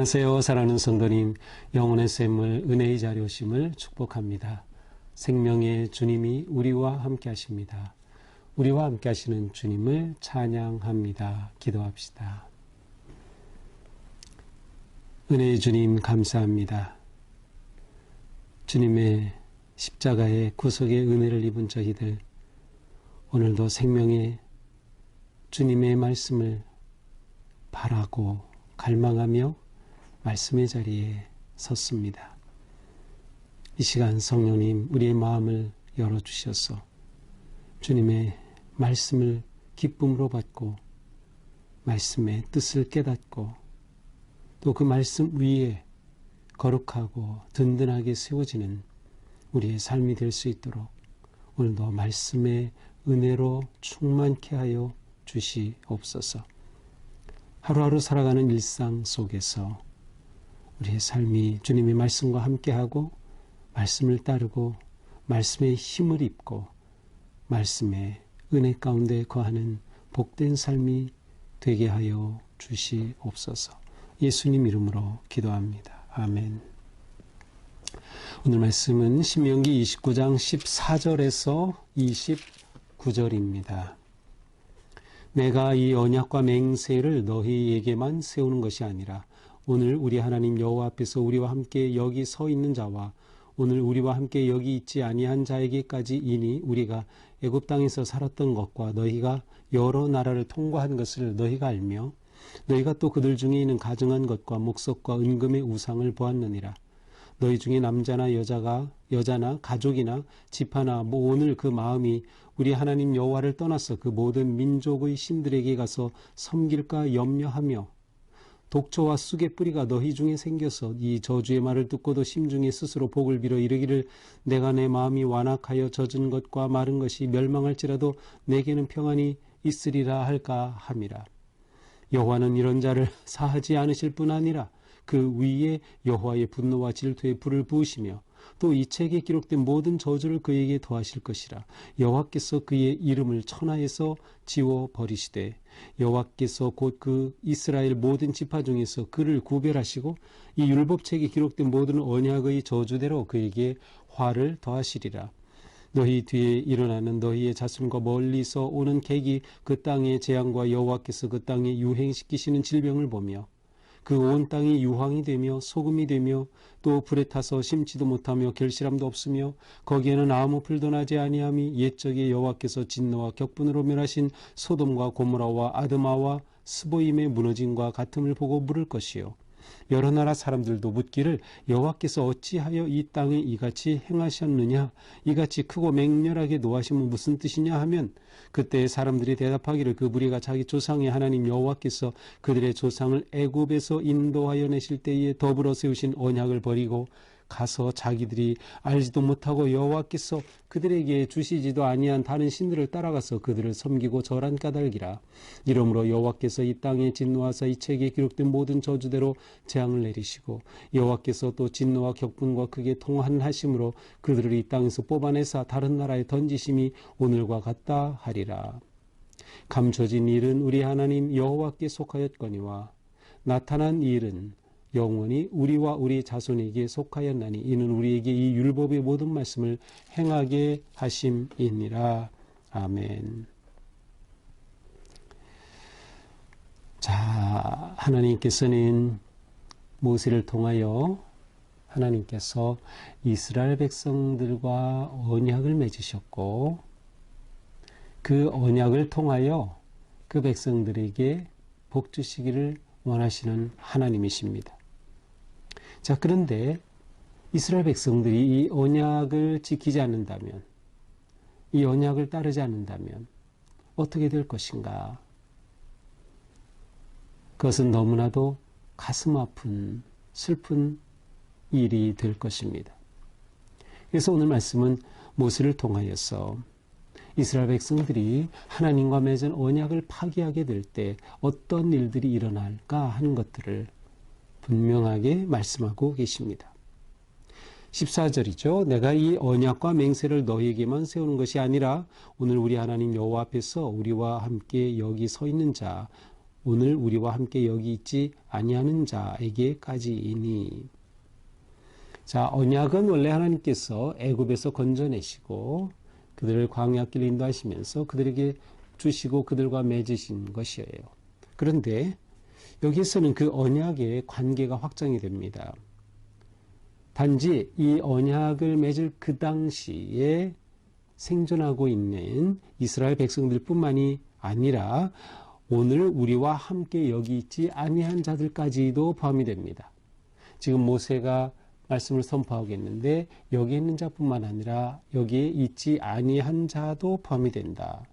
안녕하세요. 사랑하는 성도님, 영혼의 샘을 은혜의 자료심을 축복합니다. 생명의 주님이 우리와 함께 하십니다. 우리와 함께 하시는 주님을 찬양합니다. 기도합시다. 은혜의 주님 감사합니다. 주님의 십자가의 구속의 은혜를 입은 저희들, 오늘도 생명의 주님의 말씀을 바라고 갈망하며 말씀의 자리에 섰습니다. 이 시간 성령님 우리의 마음을 열어주셔서 주님의 말씀을 기쁨으로 받고 말씀의 뜻을 깨닫고 또 그 말씀 위에 거룩하고 든든하게 세워지는 우리의 삶이 될 수 있도록 오늘도 말씀의 은혜로 충만케 하여 주시옵소서. 하루하루 살아가는 일상 속에서 우리의 삶이 주님의 말씀과 함께하고 말씀을 따르고 말씀의 힘을 입고 말씀의 은혜 가운데 거하는 복된 삶이 되게 하여 주시옵소서. 예수님 이름으로 기도합니다. 아멘. 오늘 말씀은 신명기 29장 14절에서 29절입니다. 내가 이 언약과 맹세를 너희에게만 세우는 것이 아니라 오늘 우리 하나님 여호와 앞에서 우리와 함께 여기 서 있는 자와 오늘 우리와 함께 여기 있지 아니한 자에게까지 이니 우리가 애굽 땅에서 살았던 것과 너희가 여러 나라를 통과한 것을 너희가 알며 너희가 또 그들 중에 있는 가증한 것과 목석과 은금의 우상을 보았느니라. 너희 중에 남자나 여자나 가족이나 집하나 오늘 그 마음이 우리 하나님 여호와를 떠나서 그 모든 민족의 신들에게 가서 섬길까 염려하며 독초와 쑥의 뿌리가 너희 중에 생겨서 이 저주의 말을 듣고도 심중에 스스로 복을 빌어 이르기를 내가 내 마음이 완악하여 젖은 것과 마른 것이 멸망할지라도 내게는 평안이 있으리라 할까 함이라. 여호와는 이런 자를 사하지 않으실 뿐 아니라 그 위에 여호와의 분노와 질투의 불을 부으시며 또 이 책에 기록된 모든 저주를 그에게 더하실 것이라. 여호와께서 그의 이름을 천하에서 지워버리시되 여호와께서 곧 그 이스라엘 모든 지파 중에서 그를 구별하시고 이 율법책에 기록된 모든 언약의 저주대로 그에게 화를 더하시리라. 너희 뒤에 일어나는 너희의 자손과 멀리서 오는 객이 그 땅의 재앙과 여호와께서 그 땅에 유행시키시는 질병을 보며 그 온 땅이 유황이 되며 소금이 되며 또 불에 타서 심지도 못하며 결실함도 없으며 거기에는 아무 풀도 나지 아니함이 옛적에 여호와께서 진노와 격분으로 멸하신 소돔과 고모라와 아드마와 스보임의 무너짐과 같음을 보고 물을 것이요 여러 나라 사람들도 묻기를 여호와께서 어찌하여 이 땅에 이같이 행하셨느냐 이같이 크고 맹렬하게 노하심은 무슨 뜻이냐 하면 그때 사람들이 대답하기를 그 무리가 자기 조상의 하나님 여호와께서 그들의 조상을 애굽에서 인도하여 내실 때에 더불어 세우신 언약을 버리고 가서 자기들이 알지도 못하고 여호와께서 그들에게 주시지도 아니한 다른 신들을 따라가서 그들을 섬기고 절한 까닭이라. 이러므로 여호와께서 이 땅에 진노하사 이 책에 기록된 모든 저주대로 재앙을 내리시고 여호와께서 또 진노와 격분과 크게 통한하심으로 그들을 이 땅에서 뽑아내사 다른 나라에 던지심이 오늘과 같다 하리라. 감춰진 일은 우리 하나님 여호와께 속하였거니와 나타난 일은 영원히 우리와 우리 자손에게 속하였나니 이는 우리에게 이 율법의 모든 말씀을 행하게 하심이니라. 아멘. 자, 하나님께서는 모세를 통하여 하나님께서 이스라엘 백성들과 언약을 맺으셨고 그 언약을 통하여 그 백성들에게 복 주시기를 원하시는 하나님이십니다. 자, 그런데 이스라엘 백성들이 이 언약을 지키지 않는다면, 이 언약을 따르지 않는다면 어떻게 될 것인가? 그것은 너무나도 가슴 아픈 슬픈 일이 될 것입니다. 그래서 오늘 말씀은 모세를 통하여서 이스라엘 백성들이 하나님과 맺은 언약을 파기하게 될 때 어떤 일들이 일어날까 하는 것들을 분명하게 말씀하고 계십니다. 14절이죠. 내가 이 언약과 맹세를 너희에게만 세우는 것이 아니라 오늘 우리 하나님 여호와 앞에서 우리와 함께 여기 서 있는 자 오늘 우리와 함께 여기 있지 아니하는 자에게까지이니. 자, 언약은 원래 하나님께서 애굽에서 건져내시고 그들을 광야길 인도하시면서 그들에게 주시고 그들과 맺으신 것이에요. 그런데 여기에서는 그 언약의 관계가 확장이 됩니다. 단지 이 언약을 맺을 그 당시에 생존하고 있는 이스라엘 백성들뿐만이 아니라 오늘 우리와 함께 여기 있지 아니한 자들까지도 포함이 됩니다. 지금 모세가 말씀을 선포하겠는데 여기 있는 자뿐만 아니라 여기에 있지 아니한 자도 포함이 된다.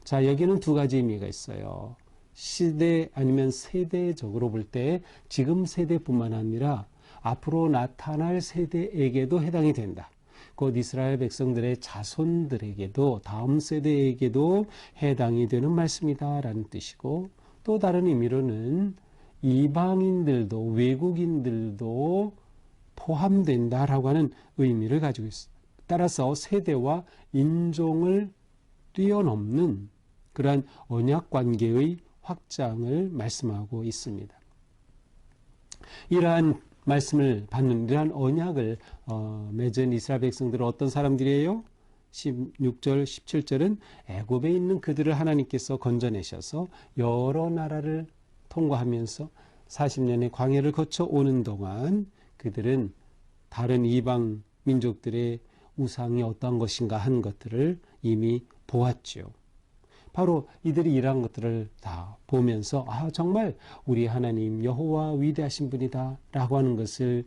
자, 여기는 두 가지 의미가 있어요. 시대 아니면 세대적으로 볼 때 지금 세대뿐만 아니라 앞으로 나타날 세대에게도 해당이 된다. 곧 이스라엘 백성들의 자손들에게도 다음 세대에게도 해당이 되는 말씀이다라는 뜻이고, 또 다른 의미로는 이방인들도 외국인들도 포함된다라고 하는 의미를 가지고 있습니다. 따라서 세대와 인종을 뛰어넘는 그러한 언약 관계의 확장을 말씀하고 있습니다. 이러한 말씀을 받는 이러한 언약을 맺은 이스라엘 백성들은 어떤 사람들이에요? 16절, 17절은 애굽에 있는 그들을 하나님께서 건져내셔서 여러 나라를 통과하면서 40년의 광야를 거쳐 오는 동안 그들은 다른 이방 민족들의 우상이 어떠한 것인가 하는 것들을 이미 보았죠. 바로 이들이 이러한 것들을 다 보면서 정말 우리 하나님 여호와 위대하신 분이다 라고 하는 것을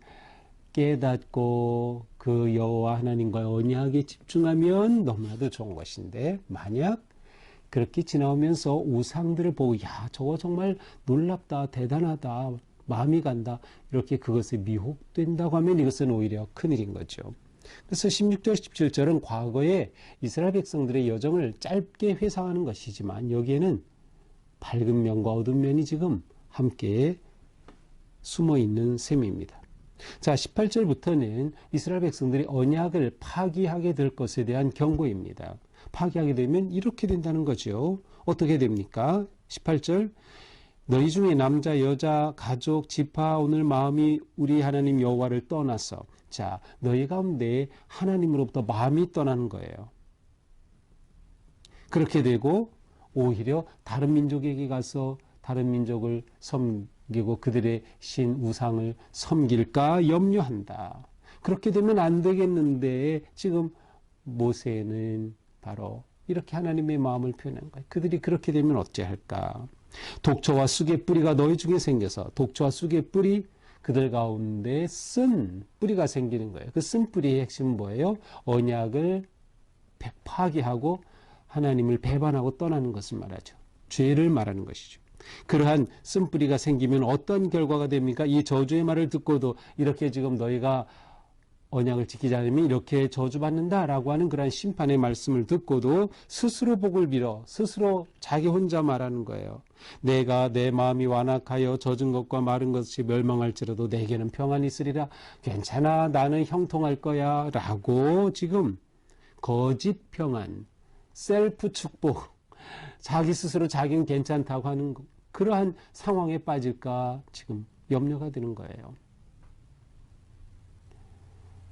깨닫고 그 여호와 하나님과의 언약에 집중하면 너무나도 좋은 것인데, 만약 그렇게 지나오면서 우상들을 보고 저거 정말 놀랍다, 대단하다, 마음이 간다, 이렇게 그것에 미혹된다고 하면 이것은 오히려 큰일인 거죠. 그래서 16절, 17절은 과거에 이스라엘 백성들의 여정을 짧게 회상하는 것이지만 여기에는 밝은 면과 어두운 면이 지금 함께 숨어 있는 셈입니다. 자, 18절부터는 이스라엘 백성들이 언약을 파기하게 될 것에 대한 경고입니다. 파기하게 되면 이렇게 된다는 거죠. 어떻게 됩니까? 18절, 너희 중에 남자, 여자, 가족, 지파, 오늘 마음이 우리 하나님 여호와를 떠나서, 자, 너희 가운데 하나님으로부터 마음이 떠나는 거예요. 그렇게 되고 오히려 다른 민족에게 가서 다른 민족을 섬기고 그들의 신 우상을 섬길까 염려한다. 그렇게 되면 안 되겠는데 지금 모세는 바로 이렇게 하나님의 마음을 표현한 거예요. 그들이 그렇게 되면 어찌할까? 독초와 쑥의 뿌리가 너희 중에 생겨서, 독초와 쑥의 뿌리, 그들 가운데 쓴 뿌리가 생기는 거예요. 그 쓴 뿌리의 핵심은 뭐예요? 언약을 파기하고 하나님을 배반하고 떠나는 것을 말하죠. 죄를 말하는 것이죠. 그러한 쓴 뿌리가 생기면 어떤 결과가 됩니까? 이 저주의 말을 듣고도 이렇게 지금 너희가 언약을 지키지 않으면 이렇게 저주받는다라고 하는 그러한 심판의 말씀을 듣고도 스스로 복을 빌어 스스로 자기 혼자 말하는 거예요. 내가 내 마음이 완악하여 젖은 것과 마른 것이 멸망할지라도 내게는 평안이 있으리라. 괜찮아, 나는 형통할 거야 라고 지금 거짓 평안, 셀프 축복, 자기 스스로 자기는 괜찮다고 하는 그러한 상황에 빠질까 지금 염려가 되는 거예요.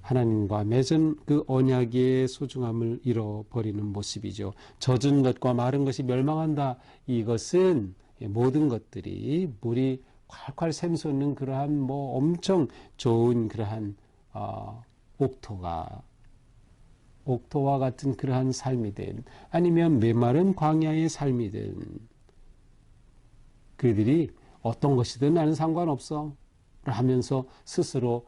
하나님과 맺은 그 언약의 소중함을 잃어버리는 모습이죠. 젖은 것과 마른 것이 멸망한다. 이것은 모든 것들이 물이 콸콸 샘솟는 그러한 엄청 좋은 그러한 옥토와 같은 그러한 삶이든 아니면 메마른 광야의 삶이든 그들이 어떤 것이든 나는 상관없어 하면서 스스로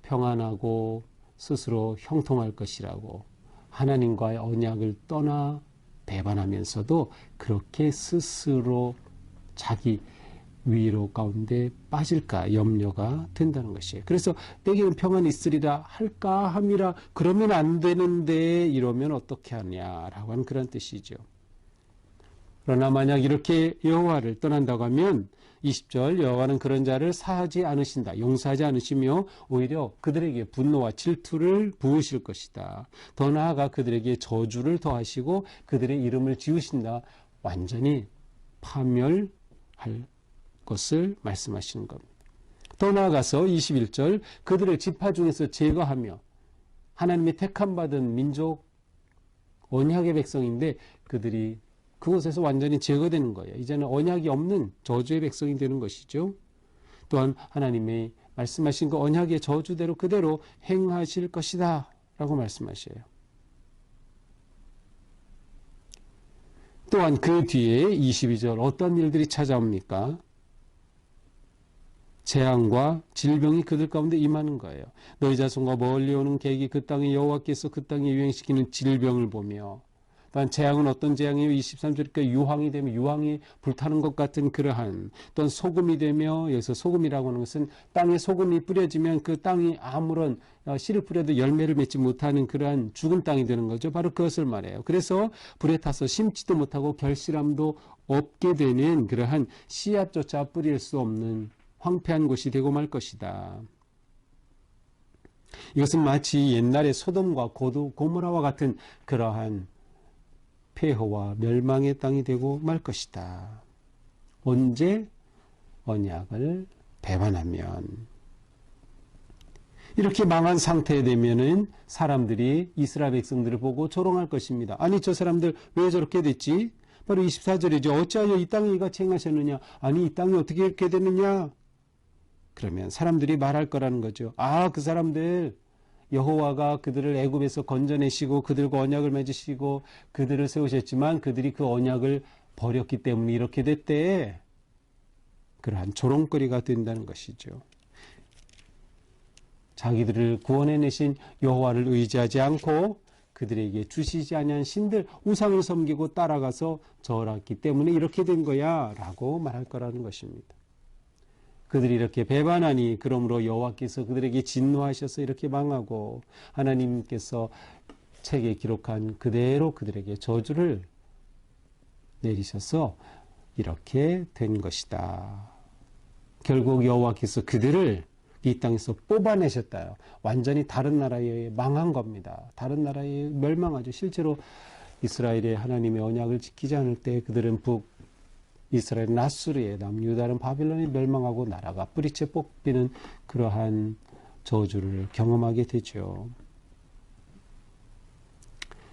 평안하고 스스로 형통할 것이라고 하나님과의 언약을 떠나 배반하면서도 그렇게 스스로 자기 위로 가운데 빠질까 염려가 된다는 것이에요. 그래서 내게는 평안이 있으리라 할까 함이라. 그러면 안 되는데 이러면 어떻게 하냐라고 하는 그런 뜻이죠. 그러나 만약 이렇게 여호와를 떠난다고 하면 20절, 여호와는 그런 자를 사하지 않으신다. 용서하지 않으시며 오히려 그들에게 분노와 질투를 부으실 것이다. 더 나아가 그들에게 저주를 더하시고 그들의 이름을 지우신다. 완전히 파멸할 것을 말씀하시는 겁니다. 더 나아가서 21절 그들을 지파 중에서 제거하며 하나님의 택함받은 민족 언약의 백성인데 그들이 그곳에서 완전히 제거되는 거예요. 이제는 언약이 없는 저주의 백성이 되는 것이죠. 또한 하나님의 말씀하신 그 언약의 저주대로 그대로 행하실 것이다 라고 말씀하셔요. 또한 그 뒤에 22절 어떤 일들이 찾아옵니까? 재앙과 질병이 그들 가운데 임하는 거예요. 너희 자손과 멀리 오는 객이 그 땅에 여호와께서 그 땅에 유행시키는 질병을 보며 또한 재앙은 어떤 재앙이에요? 23절에 유황이 되며 유황이 불타는 것 같은 그러한 또한 소금이 되며 여기서 소금이라고 하는 것은 땅에 소금이 뿌려지면 그 땅이 아무런 씨를 뿌려도 열매를 맺지 못하는 그러한 죽은 땅이 되는 거죠. 바로 그것을 말해요. 그래서 불에 타서 심지도 못하고 결실함도 없게 되는 그러한 씨앗조차 뿌릴 수 없는 황폐한 곳이 되고 말 것이다. 이것은 마치 옛날의 소돔과 고모라와 같은 그러한 폐허와 멸망의 땅이 되고 말 것이다. 언제? 언약을 배반하면. 이렇게 망한 상태에 되면은 사람들이 이스라엘 백성들을 보고 조롱할 것입니다. 아니 저 사람들 왜 저렇게 됐지? 바로 24절이죠. 어찌하여 이 땅에 이같이 행하셨느냐? 아니 이 땅이 어떻게 이렇게 됐느냐? 그러면 사람들이 말할 거라는 거죠. 아, 그 사람들 여호와가 그들을 애굽에서 건져내시고 그들과 언약을 맺으시고 그들을 세우셨지만 그들이 그 언약을 버렸기 때문에 이렇게 됐대. 그러한 조롱거리가 된다는 것이죠. 자기들을 구원해내신 여호와를 의지하지 않고 그들에게 주시지 아니한 신들 우상을 섬기고 따라가서 절했기 때문에 이렇게 된 거야 라고 말할 거라는 것입니다. 그들이 이렇게 배반하니 그러므로 여호와께서 그들에게 진노하셔서 이렇게 망하고 하나님께서 책에 기록한 그대로 그들에게 저주를 내리셔서 이렇게 된 것이다. 결국 여호와께서 그들을 이 땅에서 뽑아내셨다. 완전히 다른 나라에 망한 겁니다. 다른 나라에 멸망하죠. 실제로 이스라엘의 하나님의 언약을 지키지 않을 때 그들은 이스라엘 나수르에 남유다는 바빌론이 멸망하고 나라가 뿌리째 뽑히는 그러한 저주를 경험하게 되죠.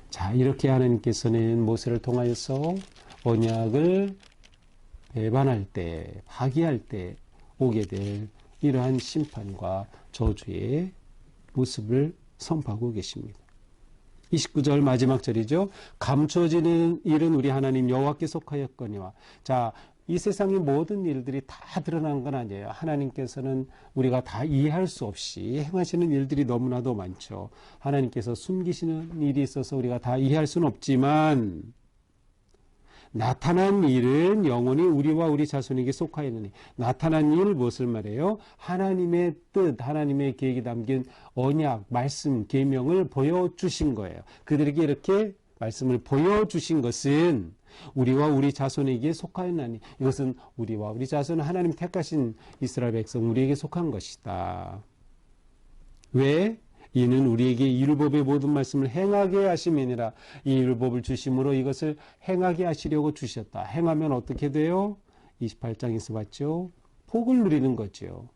자, 이렇게 하나님께서는 모세를 통하여서 언약을 배반할 때, 파기할 때 오게 될 이러한 심판과 저주의 모습을 선포하고 계십니다. 29절 마지막 절이죠. 감춰지는 일은 우리 하나님 여호와께 속하였거니와. 자, 이 세상의 모든 일들이 다 드러나는 건 아니에요. 하나님께서는 우리가 다 이해할 수 없이 행하시는 일들이 너무나도 많죠. 하나님께서 숨기시는 일이 있어서 우리가 다 이해할 수는 없지만 나타난 일은 영원히 우리와 우리 자손에게 속하였느니. 나타난 일 무엇을 말해요? 하나님의 뜻, 하나님의 계획이 담긴 언약, 말씀, 계명을 보여주신 거예요. 그들에게 이렇게 말씀을 보여주신 것은 우리와 우리 자손에게 속하였나니. 이것은 우리와 우리 자손은 하나님 택하신 이스라엘 백성 우리에게 속한 것이다. 왜? 이는 우리에게 이 율법의 모든 말씀을 행하게 하심이니라. 이 율법을 주심으로 이것을 행하게 하시려고 주셨다. 행하면 어떻게 돼요? 28장에서 봤죠. 복을 누리는 거죠.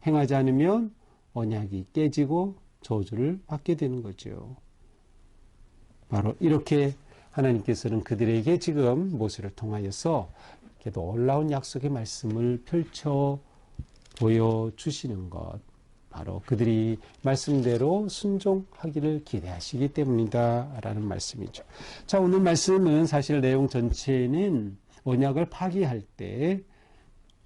행하지 않으면 언약이 깨지고 저주를 받게 되는 거죠. 바로 이렇게 하나님께서는 그들에게 지금 모세를 통하여서 이렇게 놀라운 약속의 말씀을 펼쳐 보여주시는 것. 바로 그들이 말씀대로 순종하기를 기대하시기 때문이다 라는 말씀이죠. 자, 오늘 말씀은 사실 내용 전체는 언약을 파기할 때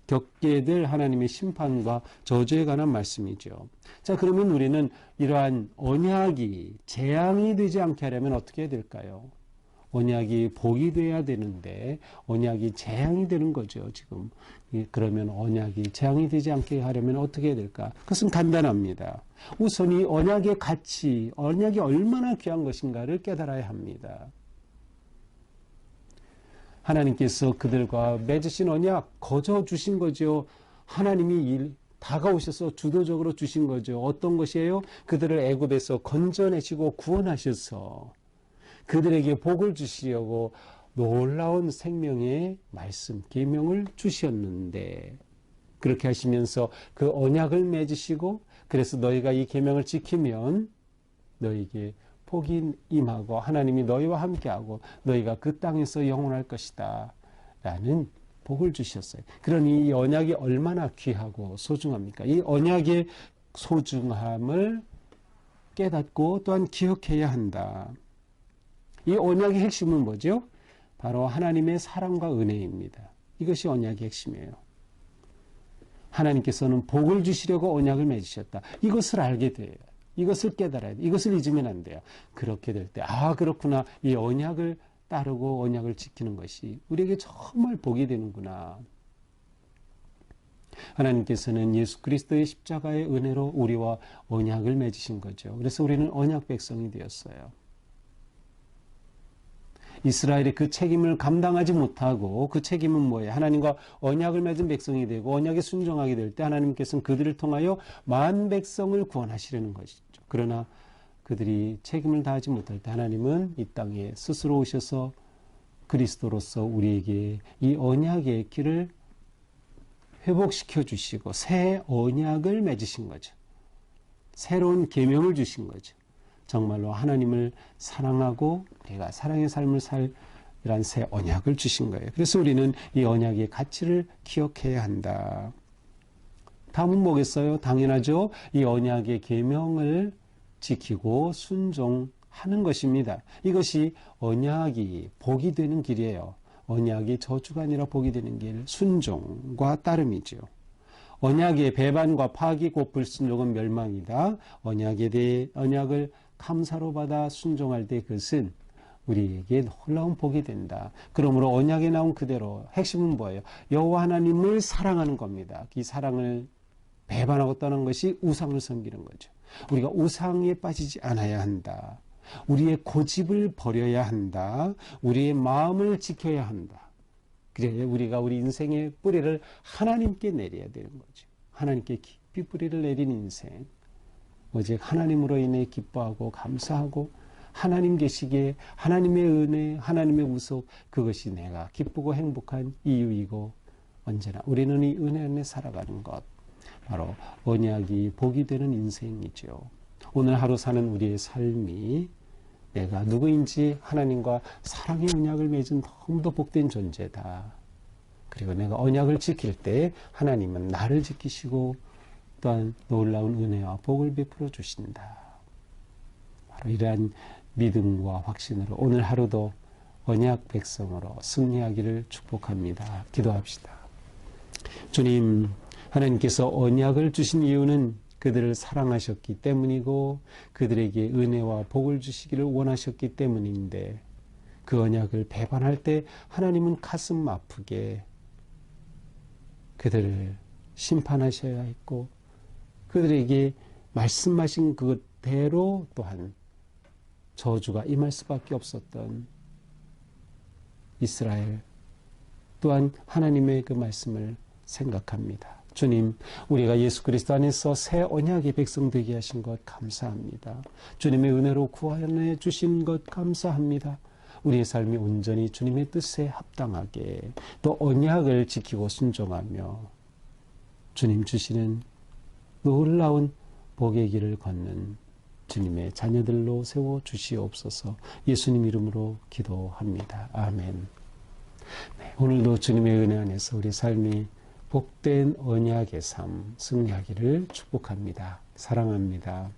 겪게 될 하나님의 심판과 저주에 관한 말씀이죠. 자, 그러면 우리는 이러한 언약이 재앙이 되지 않게 하려면 어떻게 해야 될까요? 언약이 복이 돼야 되는데 언약이 재앙이 되는 거죠, 지금. 그러면 언약이 재앙이 되지 않게 하려면 어떻게 해야 될까? 그것은 간단합니다. 우선 이 언약의 가치, 언약이 얼마나 귀한 것인가를 깨달아야 합니다. 하나님께서 그들과 맺으신 언약 거저 주신 거죠. 하나님이 다가오셔서 주도적으로 주신 거죠. 어떤 것이에요? 그들을 애굽에서 건져내시고 구원하셔서 그들에게 복을 주시려고 놀라운 생명의 말씀, 계명을 주셨는데 그렇게 하시면서 그 언약을 맺으시고 그래서 너희가 이 계명을 지키면 너희에게 복이 임하고 하나님이 너희와 함께하고 너희가 그 땅에서 영원할 것이다 라는 복을 주셨어요. 그러니 이 언약이 얼마나 귀하고 소중합니까? 이 언약의 소중함을 깨닫고 또한 기억해야 한다. 이 언약의 핵심은 뭐죠? 바로 하나님의 사랑과 은혜입니다. 이것이 언약의 핵심이에요. 하나님께서는 복을 주시려고 언약을 맺으셨다. 이것을 알게 돼요. 이것을 깨달아야 돼요. 이것을 잊으면 안 돼요. 그렇게 될 때, 그렇구나. 이 언약을 따르고 언약을 지키는 것이 우리에게 정말 복이 되는구나. 하나님께서는 예수 그리스도의 십자가의 은혜로 우리와 언약을 맺으신 거죠. 그래서 우리는 언약 백성이 되었어요. 이스라엘이 그 책임을 감당하지 못하고 그 책임은 뭐예요? 하나님과 언약을 맺은 백성이 되고 언약에 순종하게 될 때 하나님께서는 그들을 통하여 만 백성을 구원하시려는 것이죠. 그러나 그들이 책임을 다하지 못할 때 하나님은 이 땅에 스스로 오셔서 그리스도로서 우리에게 이 언약의 길을 회복시켜 주시고 새 언약을 맺으신 거죠. 새로운 계명을 주신 거죠. 정말로 하나님을 사랑하고 우리가 사랑의 삶을 살이란 새 언약을 주신 거예요. 그래서 우리는 이 언약의 가치를 기억해야 한다. 다음은 뭐겠어요? 당연하죠. 이 언약의 계명을 지키고 순종하는 것입니다. 이것이 언약이 복이 되는 길이에요. 언약이 저주가 아니라 복이 되는 길, 순종과 따름이죠. 언약의 배반과 파기 곧 불순종은 멸망이다. 언약을 감사로 받아 순종할 때 그것은 우리에게 놀라운 복이 된다. 그러므로 언약에 나온 그대로 핵심은 뭐예요? 여호와 하나님을 사랑하는 겁니다. 이 사랑을 배반하고 떠난 것이 우상을 섬기는 거죠. 우리가 우상에 빠지지 않아야 한다. 우리의 고집을 버려야 한다. 우리의 마음을 지켜야 한다. 그래야 우리가 우리 인생의 뿌리를 하나님께 내려야 되는 거죠. 하나님께 깊이 뿌리를 내린 인생. 오직 하나님으로 인해 기뻐하고 감사하고 하나님 계시기에 하나님의 은혜, 하나님의 우속 그것이 내가 기쁘고 행복한 이유이고 언제나 우리는 이 은혜 안에 살아가는 것. 바로 언약이 복이 되는 인생이죠. 오늘 하루 사는 우리의 삶이 내가 누구인지 하나님과 사랑의 언약을 맺은 너무도 복된 존재다. 그리고 내가 언약을 지킬 때 하나님은 나를 지키시고 또한 놀라운 은혜와 복을 베풀어 주신다. 바로 이러한 믿음과 확신으로 오늘 하루도 언약 백성으로 승리하기를 축복합니다. 기도합시다. 주님, 하나님께서 언약을 주신 이유는 그들을 사랑하셨기 때문이고 그들에게 은혜와 복을 주시기를 원하셨기 때문인데 그 언약을 배반할 때 하나님은 가슴 아프게 그들을 심판하셔야 했고 그들에게 말씀하신 그대로 또한 저주가 임할 수밖에 없었던 이스라엘 또한 하나님의 그 말씀을 생각합니다. 주님, 우리가 예수 그리스도 안에서 새 언약의 백성 되게 하신 것 감사합니다. 주님의 은혜로 구원해 주신 것 감사합니다. 우리의 삶이 온전히 주님의 뜻에 합당하게 또 언약을 지키고 순종하며 주님 주시는 놀라운 복의 길을 걷는 주님의 자녀들로 세워 주시옵소서. 예수님 이름으로 기도합니다. 아멘. 네, 오늘도 주님의 은혜 안에서 우리 삶이 복된 언약의 삶 승리하기를 축복합니다. 사랑합니다.